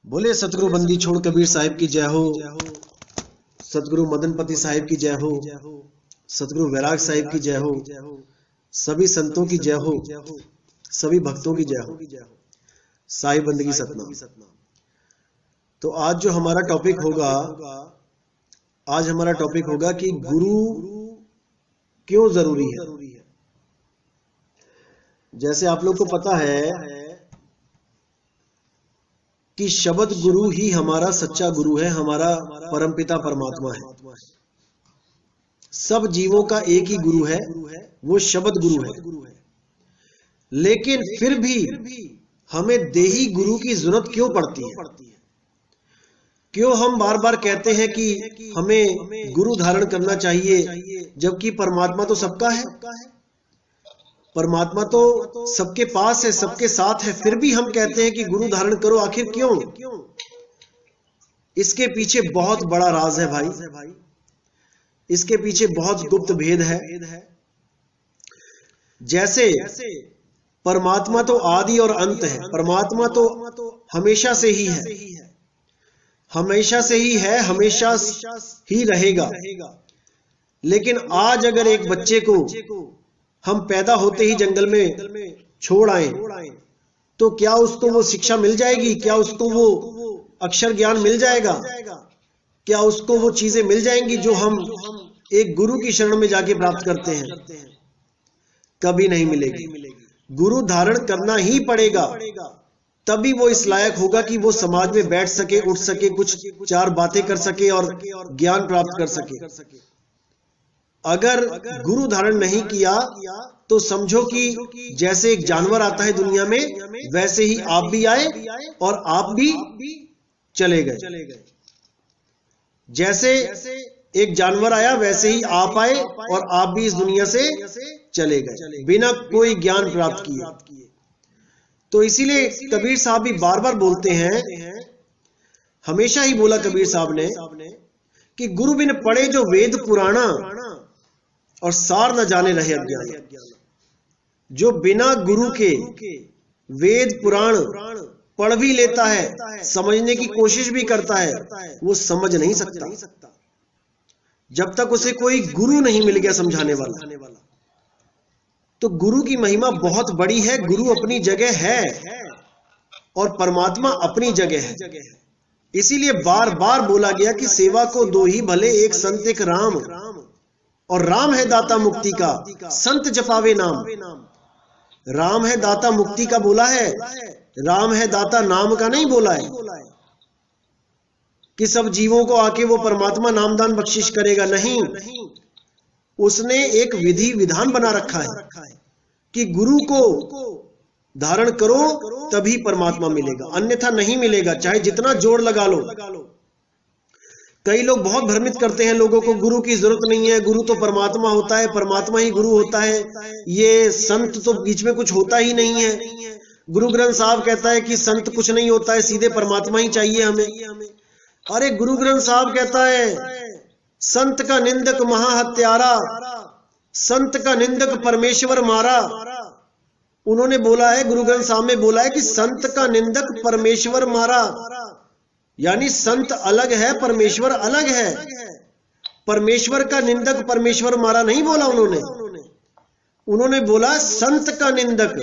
बोले सतगुरु बंदी छोड़ कबीर साहिब की जय हो, सतगुरु मदनपति साहिब की जय हो, सतगुरु वैराग साहिब की जय हो, सभी संतों की जय हो, सभी भक्तों की जय हो। साहिब बंदगी सतनाम। तो आज जो हमारा टॉपिक होगा, आज हमारा टॉपिक होगा कि गुरु क्यों जरूरी है। जैसे आप लोग को पता है कि शब्द गुरु ही हमारा सच्चा गुरु है, हमारा परमपिता परमात्मा है। सब जीवों का एक ही गुरु है, वो शब्द गुरु है। लेकिन फिर भी हमें देही गुरु की जरूरत क्यों पड़ती है? क्यों हम बार बार कहते हैं कि हमें गुरु धारण करना चाहिए, जबकि परमात्मा तो सबका है, परमात्मा तो सबके पास है, सबके साथ है, फिर भी हम कहते हैं कि गुरु धारण करो। आखिर क्यों? इसके पीछे बहुत बड़ा राज है भाई, इसके पीछे बहुत गुप्त भेद है। जैसे परमात्मा तो आदि और अंत है, परमात्मा तो हमेशा से ही है, हमेशा से ही है, हमेशा ही रहेगा। लेकिन आज अगर एक बच्चे को हम पैदा होते ही जंगल में छोड़ आए तो क्या उसको वो शिक्षा मिल जाएगी? क्या उसको वो अक्षर ज्ञान मिल जाएगा? क्या उसको वो चीजें मिल जाएंगी जो हम एक गुरु की शरण में जाके प्राप्त करते हैं? कभी नहीं मिलेगी। गुरु धारण करना ही पड़ेगा, तभी वो इस लायक होगा कि वो समाज में बैठ सके, उठ सके, कुछ चार बातें कर सके और ज्ञान प्राप्त कर सके। अगर गुरु धारण नहीं किया तो समझो कि जैसे एक जानवर आता है दुनिया में, वैसे ही आप भी आए और आप भी चले गए। जैसे एक जानवर आया वैसे ही आप आए और आप भी इस दुनिया से चले गए, बिना कोई ज्ञान प्राप्त किए। तो इसीलिए कबीर साहब भी बार बार बोलते हैं, हमेशा ही बोला कबीर साहब ने कि गुरु बिन पढ़े जो वेद पुराना और सार न जाने रहे अज्ञान। जो बिना गुरु के वेद पुराण पढ़ भी लेता है, समझने की कोशिश भी करता है, वो समझ नहीं सकता जब तक उसे कोई गुरु नहीं मिल गया समझाने वाला। तो गुरु की महिमा बहुत बड़ी है। गुरु अपनी जगह है और परमात्मा अपनी जगह है। इसीलिए बार बार बोला गया कि सेवा को दो ही भले, एक संत एक राम, और राम है दाता मुक्ति का, संत जपावे नाम। राम है दाता मुक्ति का बोला है, राम है दाता नाम का नहीं बोला है कि सब जीवों को आके वो परमात्मा नामदान बख्शिश करेगा। नहीं, उसने एक विधि विधान बना रखा है कि गुरु को धारण करो तभी परमात्मा मिलेगा, अन्यथा नहीं मिलेगा, चाहे जितना जोर लगा लो। कई लोग बहुत भ्रमित करते हैं लोगों को, गुरु की जरूरत नहीं है, गुरु तो परमात्मा होता है, परमात्मा ही गुरु होता है, ये संत तो बीच में कुछ होता ही नहीं है। गुरु ग्रंथ साहब कहता है कि संत कुछ नहीं होता है, सीधे परमात्मा ही चाहिए हमें। अरे गुरु ग्रंथ साहब कहता है संत का निंदक महाहत्यारा, संत का निंदक परमेश्वर मारा। उन्होंने बोला है, गुरु ग्रंथ साहब में बोला है कि संत का निंदक परमेश्वर मारा, यानी संत अलग है, परमेश्वर अलग है। परमेश्वर का निंदक परमेश्वर मारा नहीं बोला उन्होंने बोला संत का निंदक,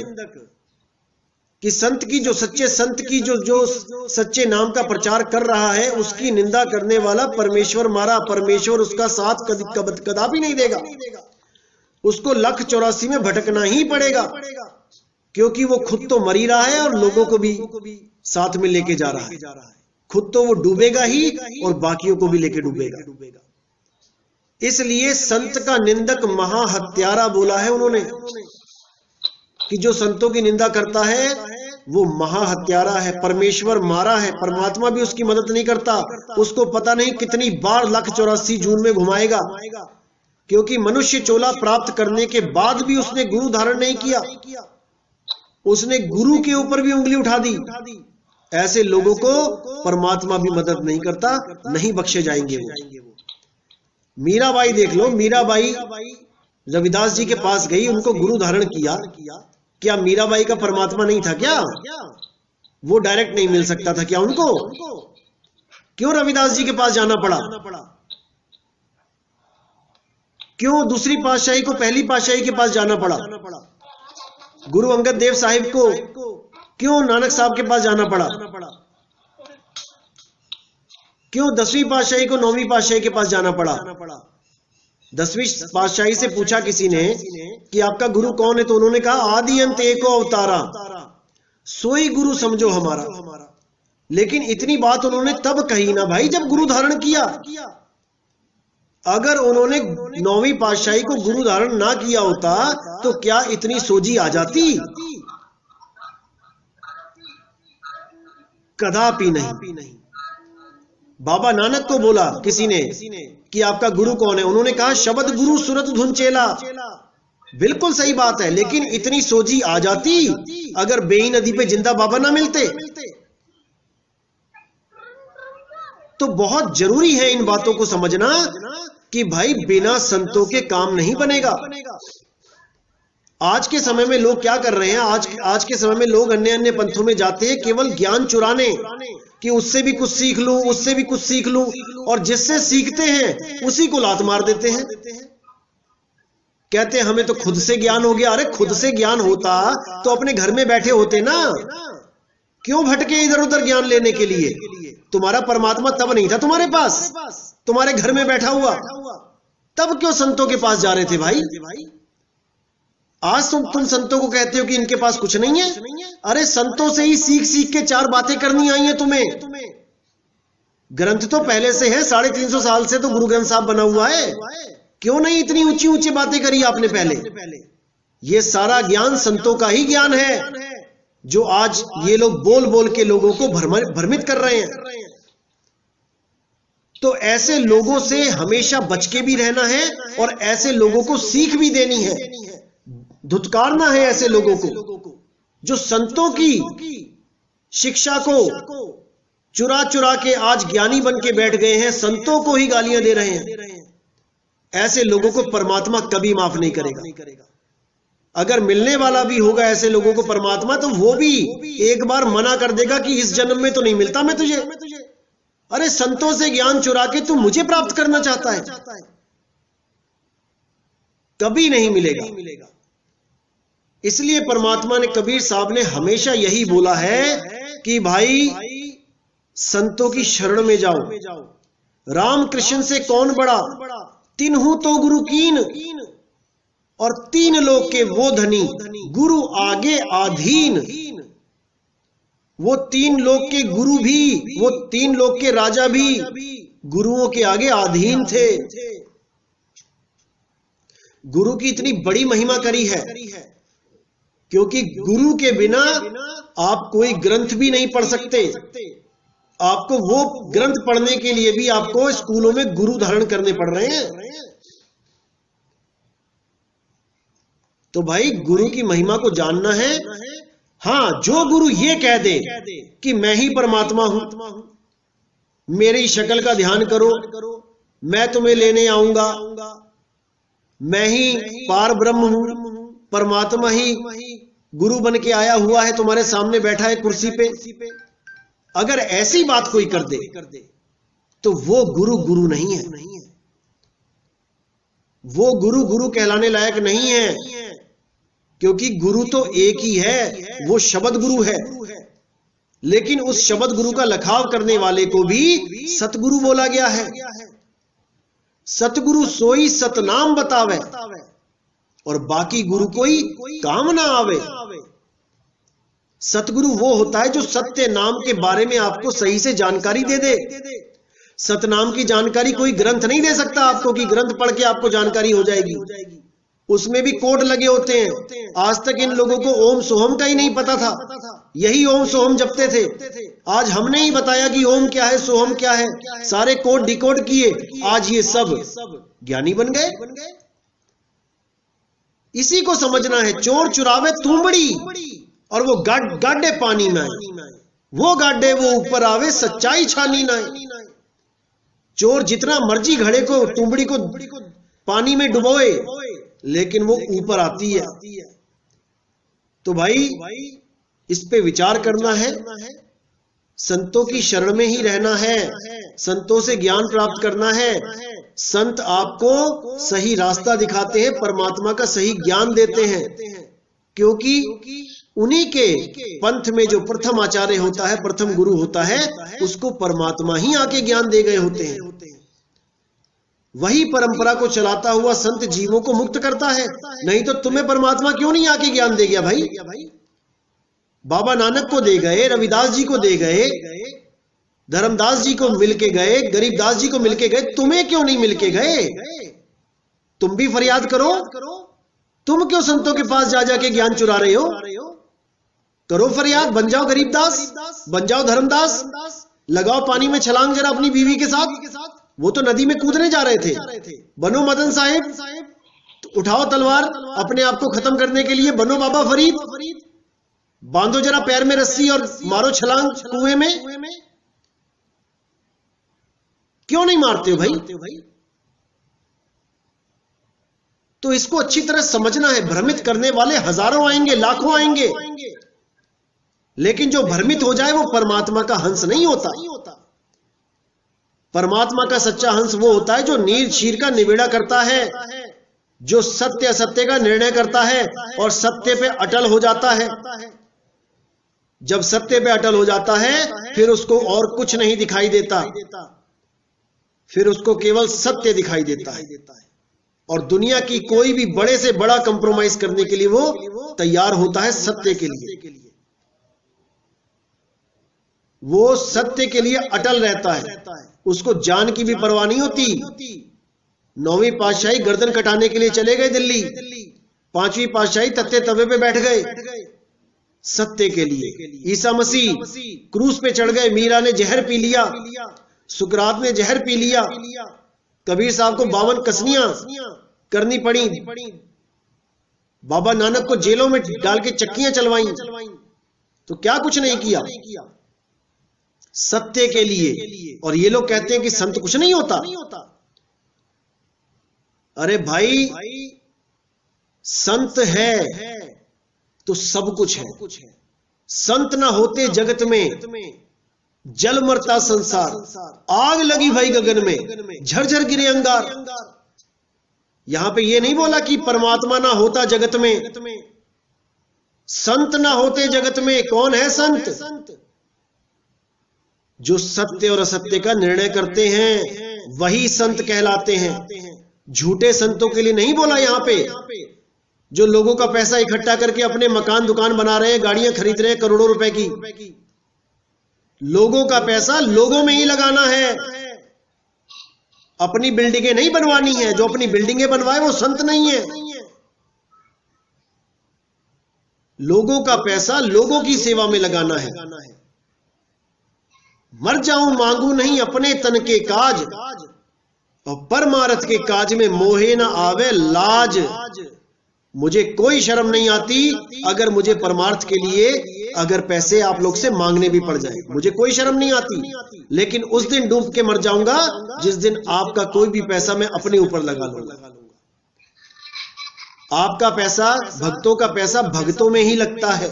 कि संत की जो सच्चे संत की जो सच्चे नाम का प्रचार कर रहा है उसकी निंदा करने वाला परमेश्वर मारा। परमेश्वर उसका साथ कदापि नहीं देगा, उसको 184 में भटकना ही पड़ेगा, क्योंकि वो खुद तो मर ही रहा है और लोगों को भी साथ में लेके जा रहा है। खुद तो वो डूबेगा ही और बाकियों को भी लेके डूबेगा। इसलिए संत का निंदक महाहत्यारा बोला है उन्होंने, कि जो संतों की निंदा करता है वो महाहत्यारा है, परमेश्वर मारा है। परमात्मा भी उसकी मदद नहीं करता, उसको पता नहीं कितनी बार 184 जून में घुमाएगा, क्योंकि मनुष्य चोला प्राप्त करने के बाद भी उसने गुरु धारण नहीं किया, उसने गुरु के ऊपर भी उंगली उठा दी। ऐसे लोगों को परमात्मा भी मदद नहीं करता, नहीं बख्शे जाएंगे वो। मीराबाई देख लो, मीराबाई रविदास जी के पास गई, उनको गुरु धारण किया। क्या मीराबाई का परमात्मा नहीं था क्या? वो डायरेक्ट नहीं मिल सकता था क्या उनको? क्यों रविदास जी के पास जाना पड़ा? क्यों दूसरी पातशाही को पहली पातशाही के पास जाना पड़ा? गुरु अंगद देव साहिब को क्यों नानक साहब के पास जाना पड़ा? क्यों 10वीं पातशाही को 9वीं पातशाही के पास जाना पड़ा? 10वीं पातशाही से पूछा किसी ने कि आपका गुरु कौन है, तो उन्होंने कहा आदि अंत एको अवतारा, सोई गुरु समझो हमारा। लेकिन इतनी बात उन्होंने तब कही ना भाई जब गुरु धारण किया। अगर उन्होंने 9वीं पातशाही को गुरु धारण ना किया होता तो क्या इतनी सोजी आ जाती? कदापि नहीं। बाबा नानक को बोला किसी ने कि आपका गुरु कौन है, उन्होंने कहा शब्द गुरु सुरत धुन चेला। बिल्कुल सही बात है, लेकिन इतनी सोजी आ जाती अगर बेई नदी पे जिंदा बाबा ना मिलते। तो बहुत जरूरी है इन बातों को समझना कि भाई बिना संतों के काम नहीं बनेगा। आज के समय में लोग क्या कर रहे हैं, आज के समय में लोग अन्य अन्य पंथों में जाते हैं केवल ज्ञान चुराने, कि उससे भी कुछ सीख लूं, उससे भी कुछ सीख लूं, और जिससे सीखते हैं उसी को लात मार देते हैं। कहते हैं हमें तो खुद से ज्ञान हो गया। अरे खुद से ज्ञान होता तो अपने घर में बैठे होते ना, क्यों भटके इधर उधर ज्ञान लेने के लिए? तुम्हारा परमात्मा तब नहीं था तुम्हारे पास, तुम्हारे घर में बैठा हुआ, तब क्यों संतों के पास जा रहे थे भाई? आज तुम संतों को कहते हो कि इनके पास कुछ नहीं है। अरे संतों से ही सीख सीख के 4 बातें करनी आई हैं तुम्हें। ग्रंथ तो पहले से है, 350 साल से तो गुरु ग्रंथ साहब बना हुआ है। क्यों नहीं इतनी ऊंची ऊंची बातें करी आपने पहले? ये सारा ज्ञान संतों का ही ज्ञान है जो आज ये लोग बोल बोल के लोगों को भ्रमित कर रहे हैं। तो ऐसे लोगों से हमेशा बच के भी रहना है और ऐसे लोगों को सीख भी देनी है, धुतकारना है ऐसे लोगों को जो संतों की शिक्षा को चुरा चुरा के आज ज्ञानी बन के बैठ गए हैं, संतों को ही गालियां दे रहे हैं। ऐसे लोगों को परमात्मा कभी माफ नहीं करेगा। अगर मिलने वाला भी होगा ऐसे लोगों को परमात्मा, तो वो भी एक बार मना कर देगा कि इस जन्म में तो नहीं मिलता मैं तुझे। अरे संतों से ज्ञान चुरा के तू मुझे प्राप्त करना चाहता है, कभी नहीं मिलेगा। इसलिए परमात्मा ने, कबीर साहब ने हमेशा यही बोला है कि भाई संतों की शरण में जाओ। राम कृष्ण से कौन बड़ा, तिन्हु तो गुरु कीन, और 3 लोग के वो धनी, गुरु आगे आधीन। वो 3 लोग के गुरु भी, वो 3 लोग के राजा भी गुरुओं के आगे आधीन थे। गुरु की इतनी बड़ी महिमा करी है क्योंकि गुरु के बिना आप कोई ग्रंथ भी नहीं पढ़ सकते। आपको वो ग्रंथ पढ़ने के लिए भी आपको स्कूलों में गुरु धारण करने पड़ रहे हैं। तो भाई गुरु की महिमा को जानना है। हां, जो गुरु ये कह दे कि मैं ही परमात्मा हूं, मेरी शक्ल का ध्यान करो, मैं तुम्हें लेने आऊंगा, मैं ही पार ब्रह्म हूं, परमात्मा ही गुरु बन के आया हुआ है, तुम्हारे सामने बैठा है कुर्सी पे, अगर ऐसी बात कोई कर दे तो वो गुरु नहीं है। वो गुरु कहलाने लायक नहीं है, क्योंकि गुरु तो एक ही है, वो शब्द गुरु है। लेकिन उस शब्द गुरु का लखाव करने वाले को भी सतगुरु बोला गया है। सतगुरु सोई सतनाम बतावे और बाकी गुरु कोई काम ना आवे। सतगुरु वो होता है जो सत्य नाम के बारे में आपको सही से जानकारी दे दे। सतनाम की जानकारी कोई ग्रंथ नहीं दे सकता आपको कि ग्रंथ पढ़ के आपको जानकारी हो जाएगी। उसमें भी कोड लगे होते हैं। आज तक इन लोगों को ओम सोहम का ही नहीं पता था, यही ओम सोहम जपते थे। आज हमने ही बताया कि ओम क्या है, सोहम क्या है, सारे कोड डिकोड किए, आज ये सब ज्ञानी बन गए। इसी को समझना है। चोर चुरावे तुंबड़ी और वो गाड्डे पानी में, वो गाड्डे वो ऊपर आवे सच्चाई छानी ना। चोर जितना मर्जी घड़े को, तुंबड़ी को पानी में डुबोए, लेकिन वो ऊपर आती है। तो भाई इस पे विचार करना है, संतों की शरण में ही रहना है, संतों से ज्ञान प्राप्त करना है। संत आपको सही रास्ता दिखाते हैं, परमात्मा का सही ज्ञान देते हैं, क्योंकि उन्हीं के पंथ में जो प्रथम आचार्य होता है, प्रथम गुरु होता है, उसको परमात्मा ही आके ज्ञान दे गए होते हैं। वही परंपरा को चलाता हुआ संत जीवों को मुक्त करता है, नहीं तो तुम्हें परमात्मा क्यों नहीं आके ज्ञान दे गया भाई? बाबा नानक को दे गए, रविदास जी को दे गए, धर्मदास जी को मिलके गए, गरीबदास जी को मिलके गए, तुम्हें क्यों नहीं मिलके गए? तुम भी फरियाद करो। तुम क्यों संतों के पास जा जाके ज्ञान चुरा रहे हो? करो फरियाद, बन जाओ गरीबदास, बन जाओ धर्मदास, लगाओ पानी में छलांग जरा अपनी बीवी के साथ। वो तो नदी में कूदने जा रहे थे। बनो मदन साहिब, उठाओ तलवार अपने आप को खत्म करने के लिए, बनो बाबा फरीद, बांधो जरा पैर में रस्सी और मारो छलांग कुएं में। क्यों नहीं मारते हो भाई? तो इसको अच्छी तरह समझना है। भ्रमित करने वाले हजारों आएंगे, लाखों आएंगे, लेकिन जो भ्रमित हो जाए वो परमात्मा का हंस नहीं होता। परमात्मा का सच्चा हंस वो होता है जो नीर शीर का निबेड़ा करता है, जो सत्य असत्य का निर्णय करता है और सत्य पे अटल हो जाता है। जब सत्य पे अटल हो जाता है, फिर उसको और कुछ नहीं दिखाई देता, फिर उसको केवल सत्य दिखाई देता है। और दुनिया की कोई भी बड़े से बड़ा कंप्रोमाइज करने के लिए वो तैयार होता है सत्य के लिए। वो सत्य के लिए अटल रहता है, उसको जान की भी परवाह नहीं होती। 9वीं पातशाही गर्दन कटाने के लिए चले गए दिल्ली, 5वीं पातशाही तत्ते तवे पे बैठ गए सत्य के लिए। ईसा मसीह क्रूस पे चढ़ गए, मीरा ने जहर पी लिया, सुकरात ने जहर पी लिया, कबीर साहब को 52 कसनियां करनी पड़ी, बाबा नानक को जेलों में डाल के चक्कियां चलवाई, तो क्या कुछ नहीं किया सत्य के लिए। और ये लोग कहते हैं कि संत कुछ नहीं होता। अरे भाई, संत है तो सब कुछ है। संत ना होते जगत में जल मरता संसार, आग लगी भाई गगन में, झरझर गिरे अंगार। यहां पे ये नहीं बोला कि परमात्मा ना होता जगत में, संत ना होते जगत में। कौन है संत? जो सत्य और असत्य का निर्णय करते हैं, वही संत कहलाते हैं। झूठे संतों के लिए नहीं बोला यहां पे, जो लोगों का पैसा इकट्ठा करके अपने मकान दुकान बना रहे हैं, गाड़ियां खरीद रहे हैं करोड़ों रुपए की। लोगों का पैसा लोगों में ही लगाना है, अपनी बिल्डिंगें नहीं बनवानी है। जो अपनी बिल्डिंगें बनवाए वो संत नहीं है। लोगों का पैसा लोगों की सेवा में लगाना है। मर जाऊं मांगू नहीं अपने तन के काज, और परमारथ के काज में मोहे ना आवे लाज। मुझे कोई शर्म नहीं आती अगर मुझे परमार्थ के लिए अगर पैसे आप लोग से मांगने भी पड़ जाए, मुझे कोई शर्म नहीं आती। लेकिन उस दिन डूब के मर जाऊंगा जिस दिन आपका कोई भी पैसा मैं अपने ऊपर लगा लूंगा। आपका पैसा, भक्तों का पैसा भक्तों में ही लगता है,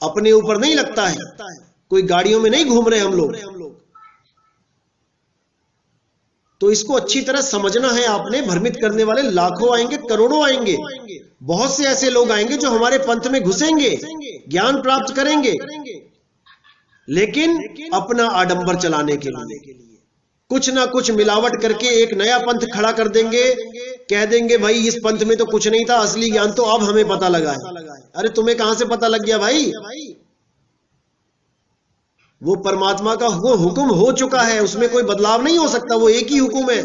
अपने ऊपर नहीं लगता है। कोई गाड़ियों में नहीं घूम रहे हम लोग। तो इसको अच्छी तरह समझना है आपने। भ्रमित करने वाले लाखों आएंगे, करोड़ों आएंगे, बहुत से ऐसे लोग आएंगे जो हमारे पंथ में घुसेंगे, ज्ञान प्राप्त करेंगे, लेकिन अपना आडंबर चलाने के लिए कुछ ना कुछ मिलावट करके एक नया पंथ खड़ा कर देंगे। कह देंगे भाई इस पंथ में तो कुछ नहीं था, असली ज्ञान तो अब हमें पता लगा है। अरे तुम्हें कहां से पता लग गया भाई? वो परमात्मा का वो हुक्म हो चुका है, उसमें कोई बदलाव नहीं हो सकता। वो एक ही हुक्म है,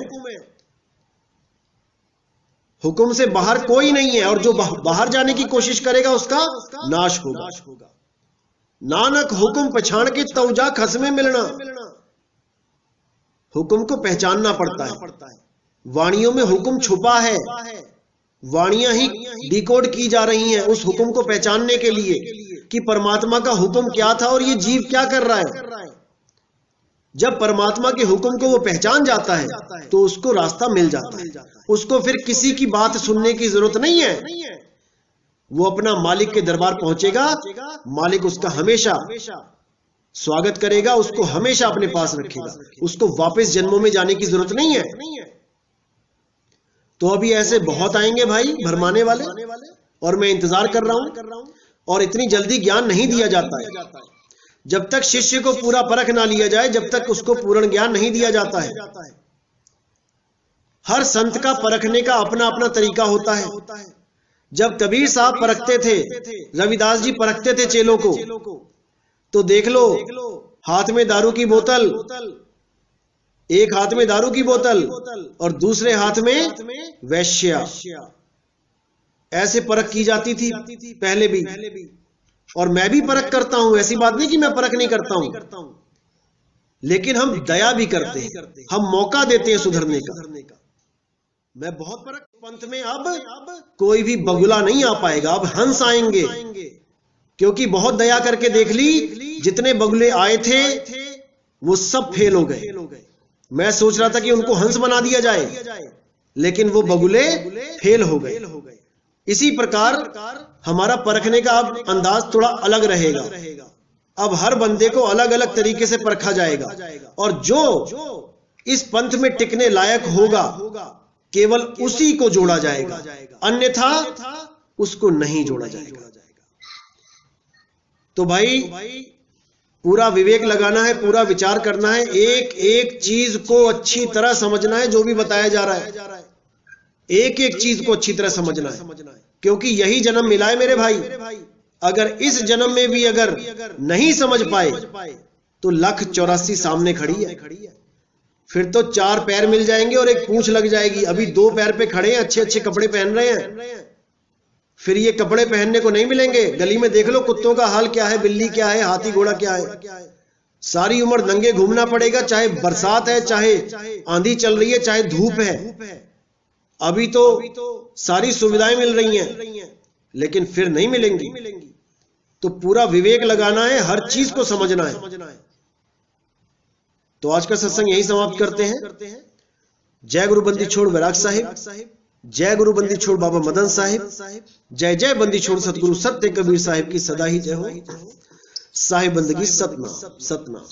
हुक्म से बाहर कोई नहीं है। और जो बाहर जाने की कोशिश करेगा उसका नाश होगा। नानक हुक्म पहचान के तौजा खस में मिलना। हुक्म को पहचानना पड़ता है। वाणियों में हुक्म छुपा है, वाणियां ही डिकोड की जा रही हैं उस हुक्म को पहचानने के लिए कि परमात्मा का हुक्म क्या था और ये जीव क्या कर रहा है। जब परमात्मा के हुक्म को वो पहचान जाता है तो उसको रास्ता मिल जाता है। उसको फिर किसी की बात सुनने की जरूरत नहीं है। वो अपना मालिक के दरबार पहुंचेगा, मालिक उसका हमेशा स्वागत करेगा, उसको हमेशा अपने पास रखेगा, उसको वापस जन्मों में जाने की जरूरत नहीं है। तो अभी ऐसे बहुत आएंगे भाई भरमाने वाले, और मैं इंतजार कर रहा हूं। और इतनी जल्दी ज्ञान नहीं दिया जाता है। जब तक शिष्य को पूरा परख ना लिया जाए, जब तक उसको पूर्ण ज्ञान नहीं दिया जाता है। हर संत का परखने का अपना अपना तरीका होता है। जब कबीर साहब परखते थे, रविदास जी परखते थे चेलों को, तो देख लो, हाथ में दारू की बोतल, एक हाथ में दारू की बोतल और दूसरे हाथ में वैश्या, ऐसे परख की जाती थी पहले भी। और मैं भी परख करता हूं, ऐसी बात नहीं कि मैं परख नहीं करता हूं, लेकिन हम दया भी करते हैं, हम मौका देते हैं सुधरने का। मैं बहुत परख। पंथ में अब कोई भी बगुला नहीं आ पाएगा, अब हंस आएंगे, क्योंकि बहुत दया करके देख ली, जितने बगुले आए थे वो सब फेल हो गए। मैं सोच रहा था कि उनको हंस बना दिया जाए, लेकिन वो बगुले फेल हो गए। इसी प्रकार हमारा परखने का अब अंदाज थोड़ा अलग रहेगा। अब हर बंदे को अलग अलग तरीके से परखा जाएगा, और जो इस पंथ में टिकने लायक होगा केवल उसी को जोड़ा जाएगा, अन्यथा उसको नहीं जोड़ा जाएगा। तो भाई पूरा विवेक लगाना है, पूरा विचार करना है, एक एक चीज को अच्छी तरह समझना है। जो भी बताया जा रहा है, एक एक चीज को अच्छी तरह समझना है, क्योंकि यही जन्म मिला है मेरे भाई। अगर इस जन्म में भी अगर नहीं समझ पाए तो 1,84 सामने खड़ी है। फिर तो 4 पैर मिल जाएंगे और एक पूंछ लग जाएगी। अभी 2 पैर पे खड़े हैं, अच्छे अच्छे कपड़े पहन रहे हैं, फिर ये कपड़े पहनने को नहीं मिलेंगे। गली में देख लो कुत्तों का हाल क्या है, बिल्ली क्या है, हाथी घोड़ा क्या है। सारी उम्र नंगे घूमना पड़ेगा, चाहे बरसात है, चाहे आंधी चल रही है, चाहे धूप है। अभी तो सारी सुविधाएं मिल रही हैं, लेकिन फिर नहीं मिलेंगी। तो पूरा विवेक लगाना है, हर चीज को समझना है। तो आज का सत्संग यही समाप्त करते हैं। जय गुरु बंदी छोड़ वैराग साहिब, जय गुरु बंदी छोड़ बाबा मदन साहिब, जय जय बंदी छोड़ सतगुरु सत्य कबीर साहिब की सदा ही जय हो। साहिब बंदगी सतना सतना।